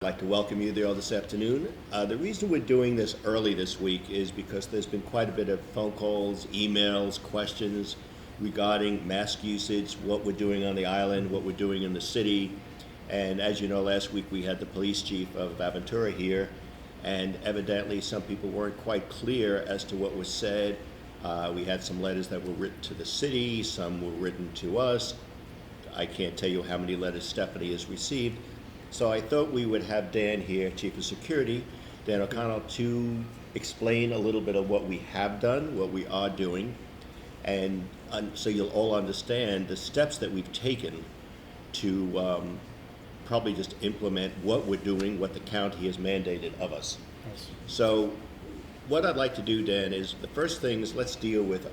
I'd like to welcome you there all this afternoon. The reason we're doing this early this week is because there's been quite a bit of phone calls, emails, questions regarding mask usage, what we're doing on the island, what we're doing in the city. And as you know, last week we had the police chief of Aventura here, and evidently some people weren't quite clear as to what was said. We had some letters that were written to the city, some were written to us. I can't tell you how many letters Stephanie has received. So I thought we would have Dan here, Chief of Security, Dan O'Connell, to explain a little bit of what we have done, what we are doing, and so you'll all understand the steps that we've taken to probably just implement what we're doing, what the county has mandated of us. Yes. So what I'd like to do, Dan, is the first things let's deal with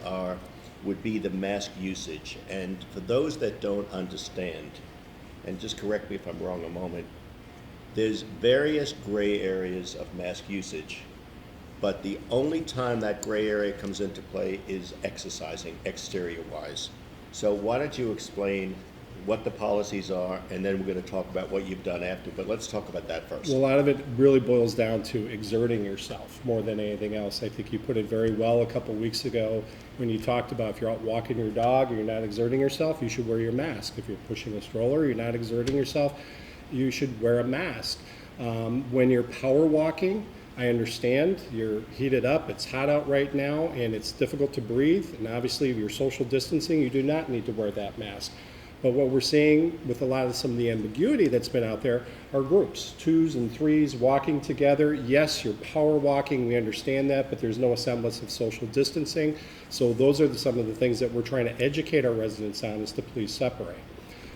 would be the mask usage. And for those that don't understand, and just correct me if I'm wrong a moment, there's various gray areas of mask usage, but the only time that gray area comes into play is exercising exterior-wise. So why don't you explain what the policies are, and then we're going to talk about what you've done after, but let's talk about that first. Well, a lot of it really boils down to exerting yourself more than anything else. I think you put it very well a couple weeks ago when you talked about if you're out walking your dog or you're not exerting yourself, you should wear your mask. If you're pushing a stroller, you're not exerting yourself, you should wear a mask. When you're power walking, I understand you're heated up, it's hot out right now, and it's difficult to breathe, and obviously if you're social distancing, you do not need to wear that mask. But what we're seeing with a lot of some of the ambiguity that's been out there are groups, 2s and 3s walking together. Yes, you're power walking, we understand that, but there's no semblance of social distancing. So those are some of the things that we're trying to educate our residents on, is to please separate.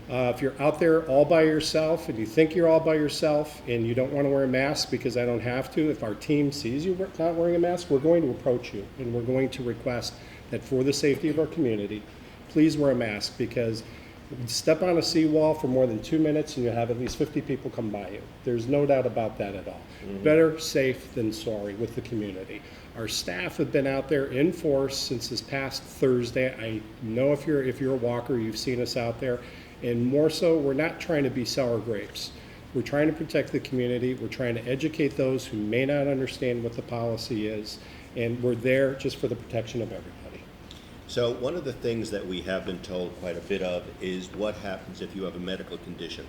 If you're out there all by yourself and you think you're all by yourself and you don't want to wear a mask because I don't have to, if our team sees you not wearing a mask, we're going to approach you and we're going to request that for the safety of our community, please wear a mask, because step on a seawall for more than 2 minutes and you'll have at least 50 people come by you. There's no doubt about that at all. Mm-hmm. Better safe than sorry with the community. Our staff have been out there in force since this past Thursday. I know if you're a walker, you've seen us out there. And more so, we're not trying to be sour grapes. We're trying to protect the community. We're trying to educate those who may not understand what the policy is. And we're there just for the protection of everybody. So one of the things that we have been told quite a bit of is what happens if you have a medical condition.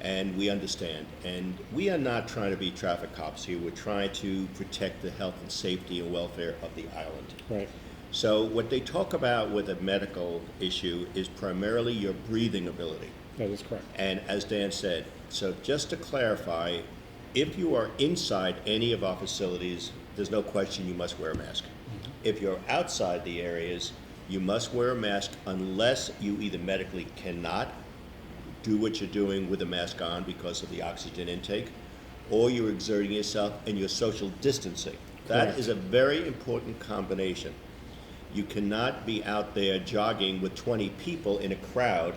And we understand. And we are not trying to be traffic cops here. We're trying to protect the health and safety and welfare of the island. Right. So what they talk about with a medical issue is primarily your breathing ability. That is correct. And as Dan said, so just to clarify, if you are inside any of our facilities, there's no question you must wear a mask. If you're outside the areas, you must wear a mask unless you either medically cannot do what you're doing with a mask on because of the oxygen intake, or you're exerting yourself and you're social distancing. That Correct. is a very important combination. You cannot be out there jogging with 20 people in a crowd,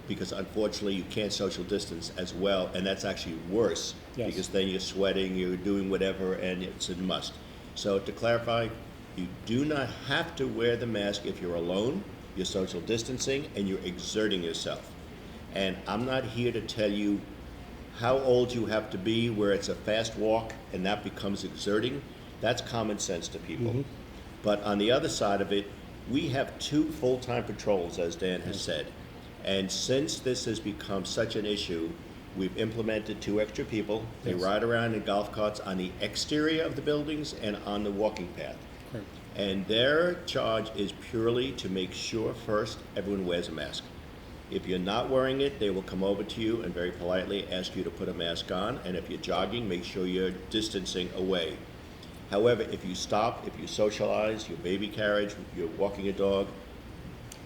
because unfortunately you can't social distance as well, and that's actually worse. Yes. Because then you're sweating, you're doing whatever, and it's a must. So to clarify, you do not have to wear the mask if you're alone, you're social distancing, and you're exerting yourself. And I'm not here to tell you how old you have to be where it's a fast walk and that becomes exerting. That's common sense to people. Mm-hmm. But on the other side of it, we have 2 full-time patrols, as Dan has said. And since this has become such an issue, we've implemented 2 extra people. They ride around in golf carts on the exterior of the buildings and on the walking path. Correct. And their charge is purely to make sure first everyone wears a mask. If you're not wearing it, they will come over to you and very politely ask you to put a mask on. And if you're jogging, make sure you're distancing away. However, if you stop, if you socialize, your baby carriage, you're walking a dog,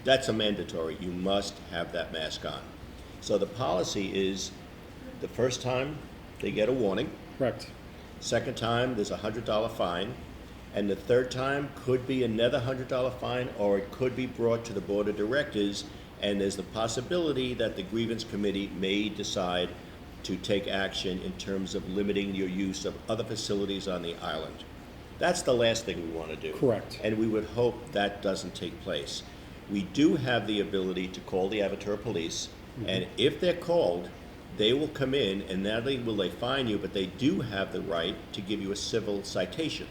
that's a mandatory. You must have that mask on. So the policy is the first time they get a warning. Correct. Second time, there's a $100 fine. And the third time could be another $100 fine, or it could be brought to the board of directors, and there's the possibility that the grievance committee may decide to take action in terms of limiting your use of other facilities on the island. That's the last thing we want to do. Correct. And we would hope that doesn't take place. We do have the ability to call the Aventura police, and if they're called, they will come in, and not only will they fine you, but they do have the right to give you a civil citation.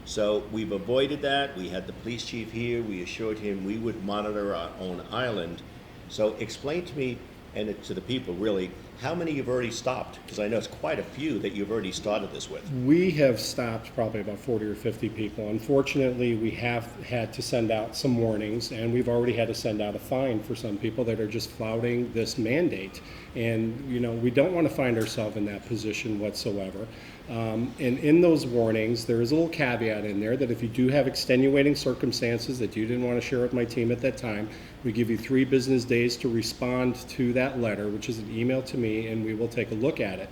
So we've avoided that. We had the police chief here. We assured him we would monitor our own island. So explain to me, and to the people really, how many you've already stopped? Because I know it's quite a few that you've already started this with. We have stopped probably about 40 or 50 people. Unfortunately, we have had to send out some warnings, and we've already had to send out a fine for some people that are just flouting this mandate. And, you know, we don't want to find ourselves in that position whatsoever. And in those warnings, there is a little caveat in there that if you do have extenuating circumstances that you didn't want to share with my team at that time, we give you 3 business days to respond to that letter, which is an email to me, and we will take a look at it.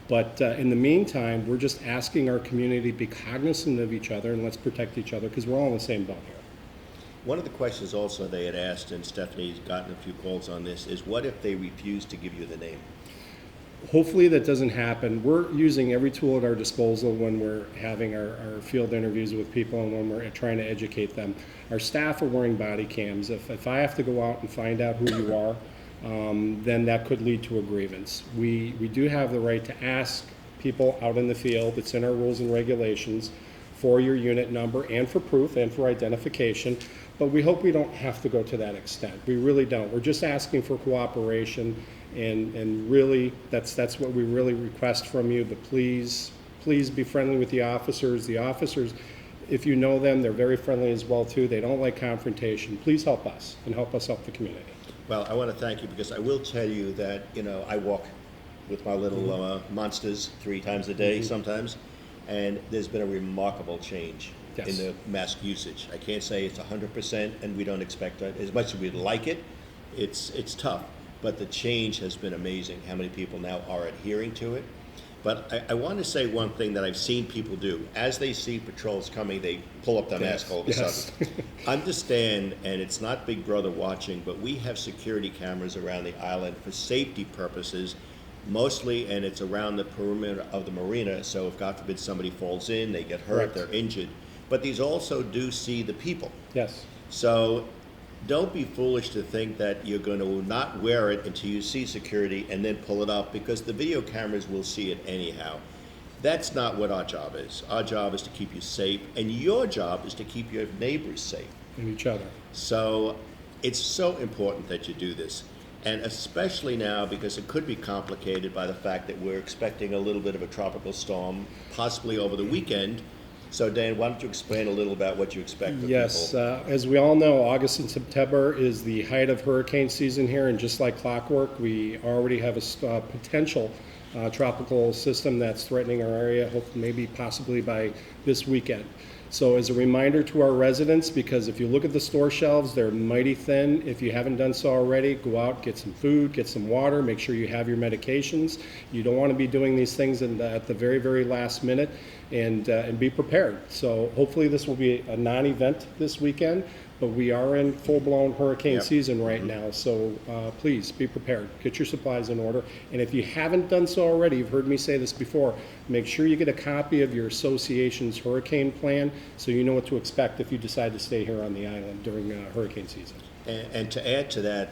But in the meantime, we're just asking our community to be cognizant of each other, and let's protect each other because we're all in the same boat here. One of the questions also they had asked, and Stephanie's gotten a few calls on this, is what if they refuse to give you the name? Hopefully that doesn't happen. We're using every tool at our disposal when we're having our field interviews with people and when we're trying to educate them. Our staff are wearing body cams. If I have to go out and find out who you are, then that could lead to a grievance. We do have the right to ask people out in the field, it's in our rules and regulations, for your unit number and for proof and for identification, but we hope we don't have to go to that extent. We really don't. We're just asking for cooperation, and really that's what we really request from you. But please be friendly with the officers. The officers, if you know them, they're very friendly as well too. They don't like confrontation. Please help us and help us help the community. Well, I want to thank you because I will tell you that, you know, I walk with my little monsters 3 times a day sometimes, and there's been a remarkable change in the mask usage. I can't say it's 100%, and we don't expect that. As much as we'd like it, it's tough, but the change has been amazing, how many people now are adhering to it. But I want to say one thing that I've seen people do. As they see patrols coming, they pull up their mask all of a sudden. Understand, and it's not Big Brother watching, but we have security cameras around the island for safety purposes, mostly, and it's around the perimeter of the marina, so if God forbid somebody falls in, they get hurt, they're injured. But these also do see the people. Yes. So don't be foolish to think that you're going to not wear it until you see security and then pull it up, because the video cameras will see it anyhow. That's not what our job is. Our job is to keep you safe, and your job is to keep your neighbors safe. And each other. So it's so important that you do this, and especially now because it could be complicated by the fact that we're expecting a little bit of a tropical storm, possibly over the weekend. So Dan, why don't you explain a little about what you expect of people? As we all know, August and September is the height of hurricane season here, and just like clockwork, we already have a potential tropical system that's threatening our area, maybe possibly by this weekend. So as a reminder to our residents, because if you look at the store shelves, they're mighty thin. If you haven't done so already, go out, get some food, get some water, make sure you have your medications. You don't want to be doing these things at the very, very last minute, and be prepared. So hopefully this will be a non-event this weekend, but we are in full-blown hurricane season right now, so please be prepared. Get your supplies in order, and if you haven't done so already, you've heard me say this before, make sure you get a copy of your association's hurricane plan so you know what to expect if you decide to stay here on the island during hurricane season. And to add to that,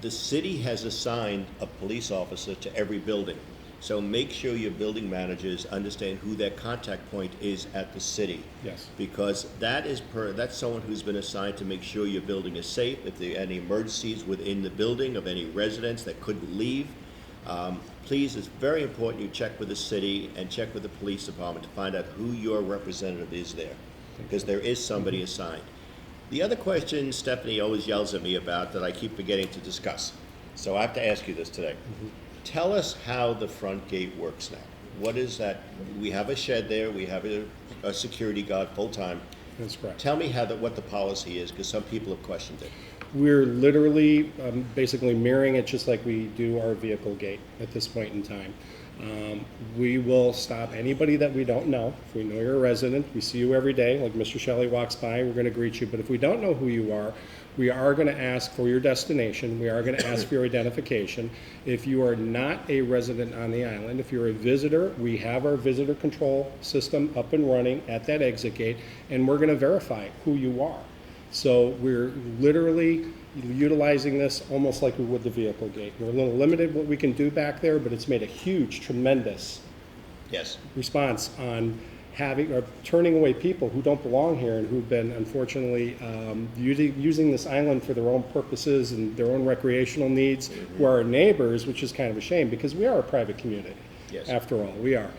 the city has assigned a police officer to every building. So make sure your building managers understand who their contact point is at the city. Yes. Because that's someone who's been assigned to make sure your building is safe. If there are any emergencies within the building of any residents that couldn't leave, please, it's very important you check with the city and check with the police department to find out who your representative is there, because there is somebody assigned. The other question Stephanie always yells at me about that I keep forgetting to discuss, so I have to ask you this today. Tell us how the front gate works now. What is that? We have a shed there. We have a security guard full-time. That's correct. Tell me what the policy is, because some people have questioned it. We're literally basically mirroring it just like we do our vehicle gate at this point in time. We will stop anybody that we don't know. If we know you're a resident, we see you every day, like Mr. Shelley walks by, we're going to greet you. But if we don't know who you are, we are going to ask for your destination. We are going to ask for your identification. If you are not a resident on the island, if you're a visitor, we have our visitor control system up and running at that exit gate, and we're going to verify who you are. So we're literally utilizing this almost like we would the vehicle gate. We're a little limited what we can do back there, but it's made a huge, tremendous Yes. response on having or turning away people who don't belong here and who've been unfortunately using this island for their own purposes and their own recreational needs, who are our neighbors, which is kind of a shame because we are a private community. Yes. After all, we are.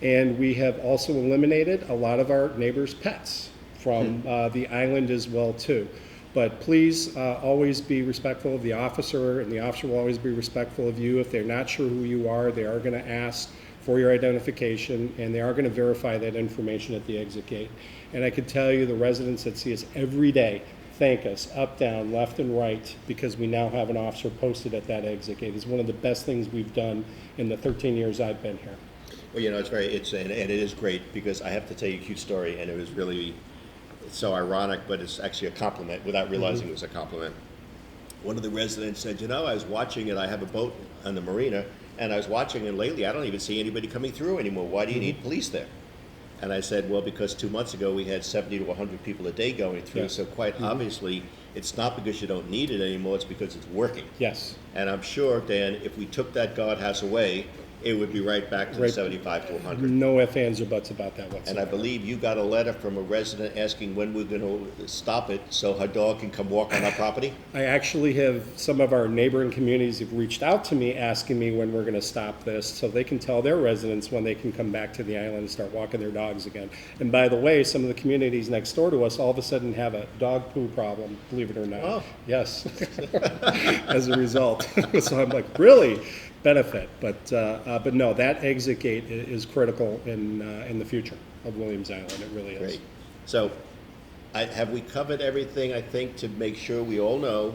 And we have also eliminated a lot of our neighbors' pets from the island as well too. But please always be respectful of the officer, and the officer will always be respectful of you. If they're not sure who you are, they are going to ask for your identification, and they are going to verify that information at the exit gate. And I can tell you the residents that see us every day thank us up, down, left, and right because we now have an officer posted at that exit gate. It's one of the best things we've done in the 13 years I've been here. Well, you know, and it is great because I have to tell you a cute story, and it was really, it's so ironic, but it's actually a compliment without realizing it was a compliment. One of the residents said, you know, I was watching it, I have a boat on the marina, and I was watching, and lately I don't even see anybody coming through anymore. Why do you need police there? And I said, well, because 2 months ago we had 70 to 100 people a day going through, Yeah. so quite obviously it's not because you don't need it anymore, it's because it's working. Yes. And I'm sure, Dan, if we took that guardhouse away, it would be right back to the Right. 75 to 100. No ifs, ands, or buts about that And whatsoever. I believe you got a letter from a resident asking when we're going to stop it so her dog can come walk on our property? I actually have, some of our neighboring communities have reached out to me asking me when we're going to stop this so they can tell their residents when they can come back to the island and start walking their dogs again. And by the way, some of the communities next door to us all of a sudden have a dog poo problem, believe it or not. Oh. Yes, as a result. So I'm like, really? Benefit, but no, that exit gate is critical in the future of Williams Island. It really is. Great. So, have we covered everything, I think, to make sure we all know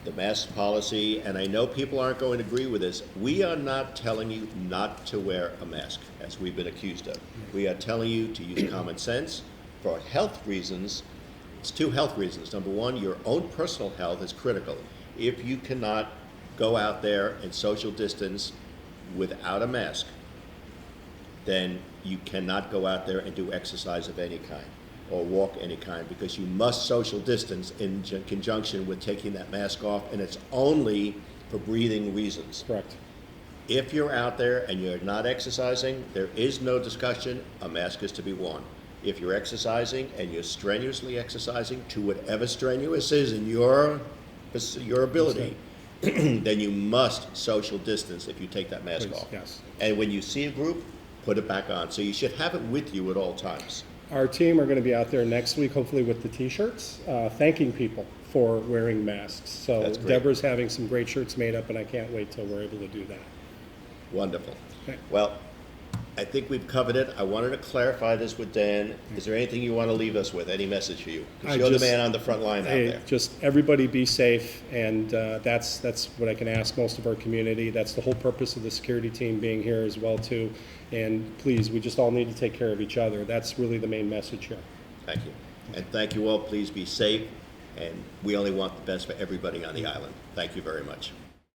the mask policy? And I know people aren't going to agree with this. We are not telling you not to wear a mask, as we've been accused of. We are telling you to use common sense for health reasons. It's 2 health reasons. Number 1, your own personal health is critical. If you cannot go out there and social distance without a mask, then you cannot go out there and do exercise of any kind or walk any kind because you must social distance in conjunction with taking that mask off, and it's only for breathing reasons. Correct. If you're out there and you're not exercising, there is no discussion, a mask is to be worn. If you're exercising and you're strenuously exercising to whatever strenuous is in your ability, then you must social distance if you take that mask Please, off. yes. And when you see a group, put it back on. So you should have it with you at all times. Our team are going to be out there next week, hopefully with the T-shirts, thanking people for wearing masks. So That's great. Deborah's having some great shirts made up, and I can't wait till we're able to do that. Wonderful. Okay. Well, I think we've covered it. I wanted to clarify this with Dan. Is there anything you want to leave us with? Any message for you? Because you're the man on the front line out Hey, there. just everybody be safe, and that's what I can ask most of our community. That's the whole purpose of the security team being here as well too. And please, we just all need to take care of each other. That's really the main message here. Thank you. And thank you all. Please be safe. And we only want the best for everybody on the island. Thank you very much.